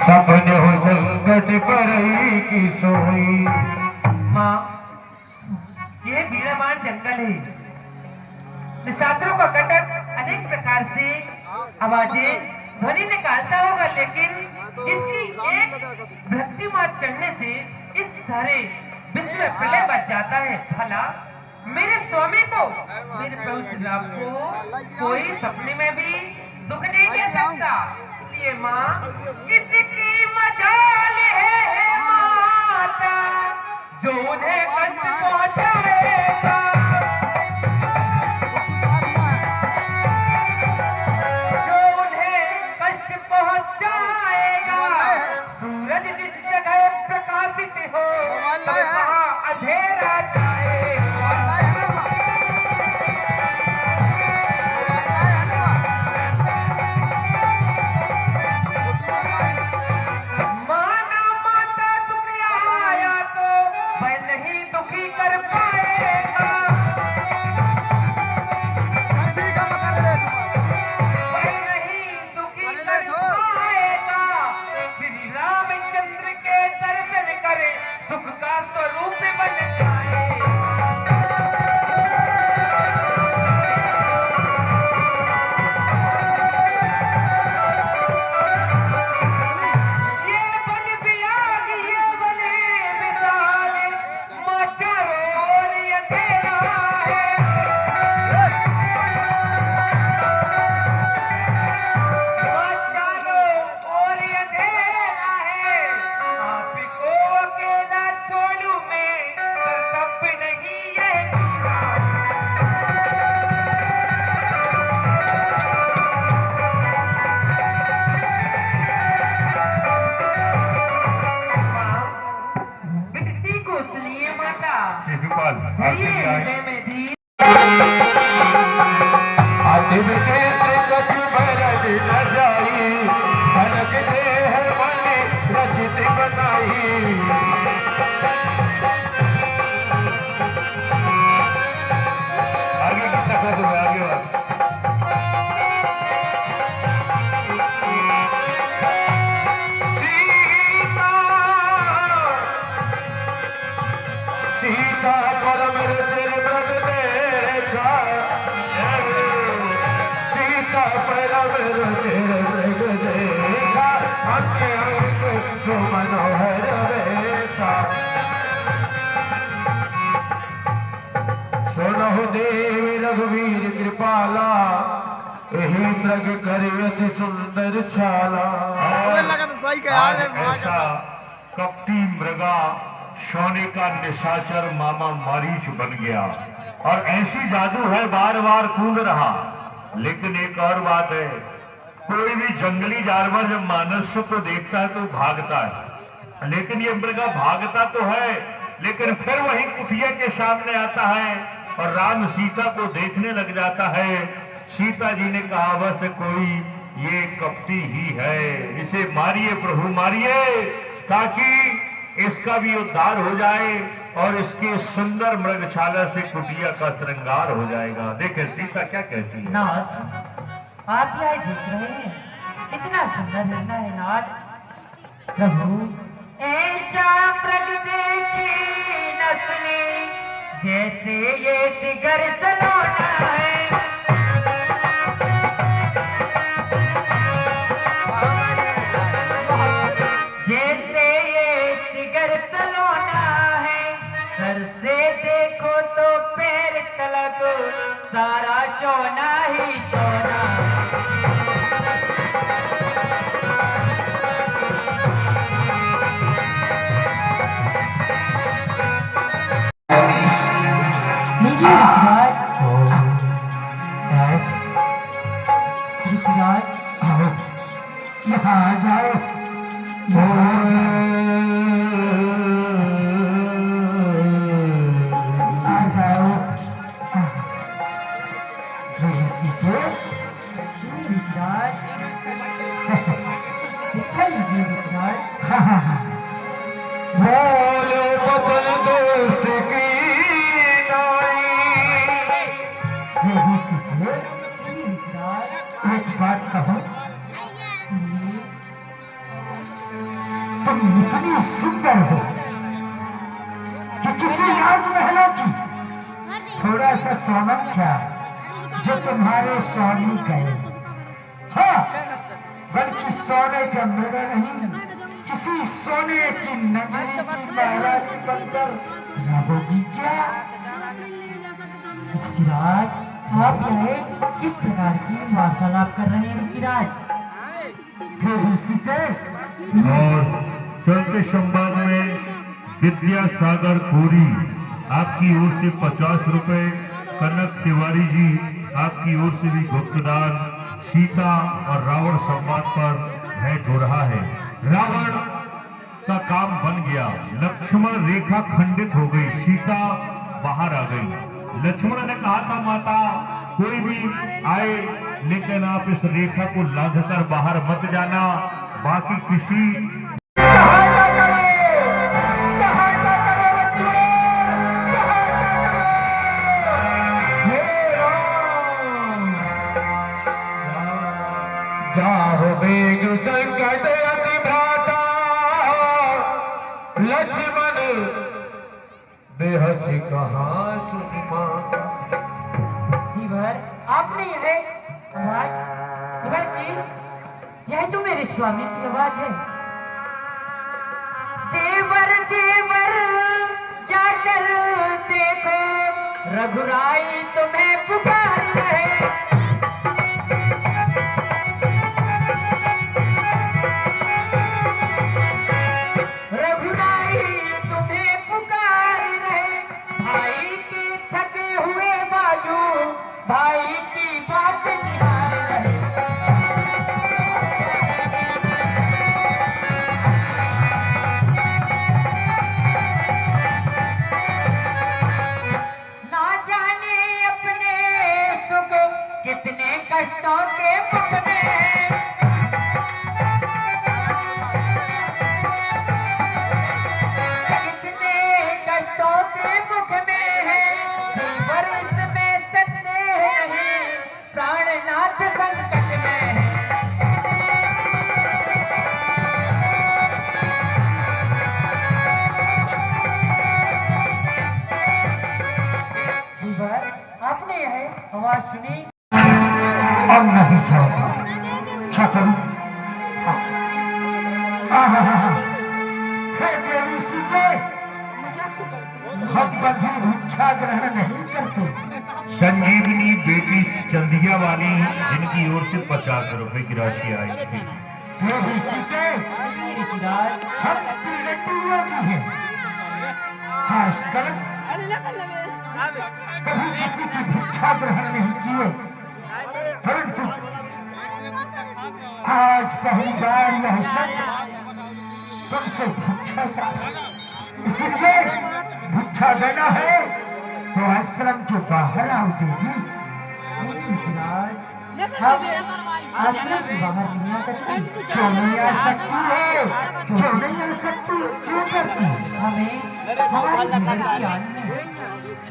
सपने हो संकट पर की सोई। माँ, ये बीड़ाबान जंगल है। निशाचरों का कटक अनेक प्रकार से आवाजें ध्वनि निकालता होगा, लेकिन इसकी एक भक्ति मार चढ़ने से इस सारे विश्व में प्रलय बच जाता है। भला मेरे स्वामी को, मेरे प्रभु श्री राम को कोई सपने में भी दुख नहीं दे सकता। इसलिए माँ, किसकी मजाल है माता जो उन्हें कष्ट पहुंचाएगा, जो उन्हें कष्ट पहुंचाएगा। सूरज जिस जगह प्रकाशित हो तो वहाँ अंधेरा जाएगा। माना माता दुख आया तो वह नहीं दुखी कर पाएगा, वह नहीं दुखी कर पाएगा। श्री रामचंद्र के दर्शन करे सुख का स्वरूप बन जाए। ये बन बियाग, ये बने विशाल, माँ चारों ओर अंधेरा है। माँ चारों ओर अंधेरा है। आपको अकेला छोड़ूं मैं, कर्तव्य नहीं यह मेरा। विनती को सुनिए माता, शिशुपाल ये हृदय में दी आते विजेंद्र कछु भरत न जाई, कनक देह बने रचित बनाई। आगे की तक है, आगे बात। सीता परम रुचिर व्रत देखा, सीता परम रुचिर व्रत देखा, अंक अंक सुमनोहर वेशा। सुनहु देव रघुवीर कृपाला, यही मृग करे अति सुंदर छाला। आज ऐसा कपटी मृगा सोने का निशाचर मामा मारीच बन गया, और ऐसी जादू है बार बार कूद रहा। लेकिन एक और बात है, कोई भी जंगली जानवर जब मानस को देखता है तो भागता है, लेकिन ये मृगा भागता तो है लेकिन फिर वही कुटिया के सामने आता है और राम सीता को देखने लग जाता है। सीता जी ने कहा बस कोई ये कपटी ही है, इसे मारिए प्रभु मारिए, ताकि इसका भी उद्धार हो जाए और इसके सुंदर मृगशाला से कुटिया का श्रृंगार हो जाएगा। देखें सीता क्या कहती है। नाथ, आप क्या देख रहे हैं? इतना सुंदर लड़का है नाथ। प्रभु, ऐसा मृग देखी न सुनी, जैसे ये सिगर सलोना है। जैसे ये सिगर सलोना है, सर से देखो तो पैर तलक सारा सोना ही सोना। यहाँ आ जाओ। बोलो बदल दोस्त की नाई। एक बात कहो, तुम इतनी सुंदर हो कि किसी राजमहलों की थोड़ा सा सोना क्या जो तुम्हारे स्वामी कहे, हाँ, बल्कि सोने का मेरा नहीं, किसी सोने की नगरी की महारानी बनकर रहोगी क्या? ऋषिराज, आप यहाँ किस प्रकार की वार्तालाप कर रहे हैं ऋषिराज? और चलते संभाग में विद्यासागर कोरी आपकी ओर से 50 रुपए, कनक तिवारी जी आपकी ओर से भी गुप्तदान सीता और रावण संवाद पर भेंट हो रहा है। रावण का काम बन गया, लक्ष्मण रेखा खंडित हो गई, सीता बाहर आ गई। लक्ष्मण ने कहा था माता कोई भी आए लेकिन आप इस रेखा को लांघकर बाहर मत जाना, बाकी किसी सहायता करो, सहायता करो लक्ष्मण, सहायता करो। हे राम, जाहो बेग संकट अति भ्राता, लक्ष्मण बेहसी कहाँ सुनि माता। धीवर, आपने यह आवाज सुन की? यह तो मेरे स्वामी की आवाज है। देवर देवर जाकर देखो, रघुराई तुम्हें पुकार रहे। रघुराई तुम्हें पुकार रहे, भाई के थके हुए बाजू, भाई की बात निहार रहे। ना जाने अपने सुख कितने कष्टों के मुख में है। कितने कष्टों के मुख में है, पर इसमें संदेह नहीं, प्राणनाथ संकट में है। धीवर, आपने यह आवाज सुनी? अब नहीं जाऊंगा, क्या करूं? हे देवी सीते, हम बंधी भिक्षा ग्रहण नहीं करते। संजीवनी बेटी चंदिया वाली जिनकी ओर से 50 रुपए की राशि आई थी। देवी सीते, ऋषिराज, हम त्रिनेत्रियों की हैं। आजकल कभी किसी की भिक्षा ग्रहण नहीं किए, परंतु आज पहली बार यह शब्द तुमसे भिक्षा चाहा, इसलिए भिक्षा देना है तो आश्रम के बाहर आओ देवी। ऋषिराज, हम आश्रम के बाहर नहीं आ सकते। क्यों नहीं आ सकती है? क्यों नहीं आ सकती? क्यों करती? हमें हमारी धीवर की आनी है।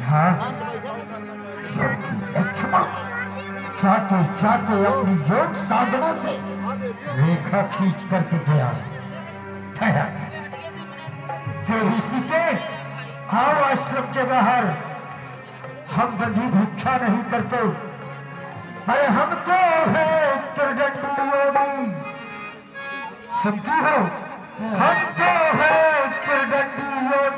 हाँ, चाहते चाहते अपनी योग साधना से रेखा खींच करके गया। देवी सीते, आओ आश्रम के बाहर, हम बंधी भिक्षा नहीं करते। अरे हम तो है त्रिदंडी योगी, सुनती हो? हम तो है त्रिदंडी योगी।